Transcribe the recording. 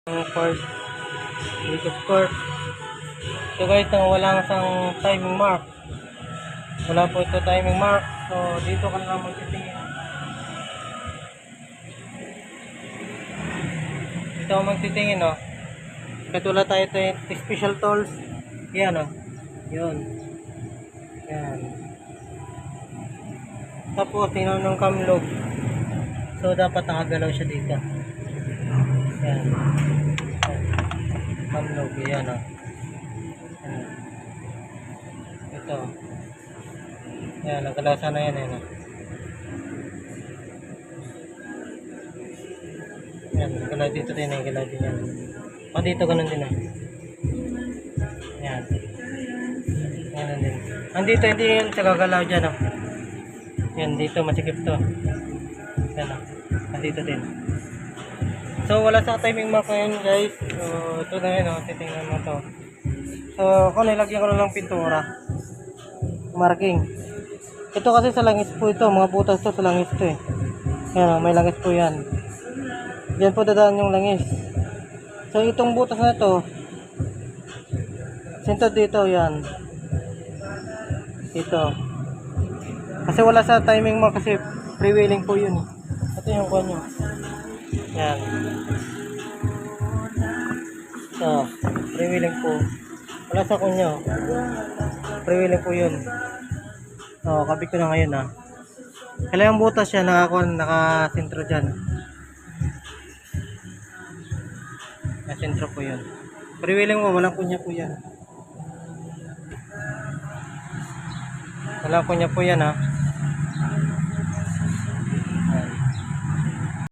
Part dito part. So guys, walang isang timing mark. Wala po ito timing mark. So dito ka na lang magtitingin. Dito ako magtitingin, no. Katulad tayo special tools. Yan, no. Yun. Yan. Tapos tingnan ng camlog. So dapat nakagalaw siya dito. Yan. Camlog, yan, no. Yan. Ito. Yan, nagalaw sana yan, no. Yan, nagalaw dito din, nagalaw din yan. O dito ganun din, no. Yan. Ganun din. Andito hindi yan sa gagalaw dyan, no. Yan, dito masikip to. Yan, no. Andito din. So wala sa timing mark ngayon, guys. So ito na yun, titingnan mo to. So ako nilagyan ko na lang pintura, marking. Ito kasi sa langis po ito, mga butas to sa langis to eh. Yan, may langis po yan. Diyan po dadaan yung langis. So itong butas na to, sinto dito yan. Ito. Kasi wala sa timing mark kasi freewheeling po yun. Ito yung kanyo. Yan. So, freewheeling po. Wala sa kunyo. Freewheeling po yun. So, kabit ko na ngayon, ha. Kailangan butas siya, nakasentro dyan. Nakasentro po yun. Freewheeling mo, walang kunya po yan. Walang kunya po yan, ha.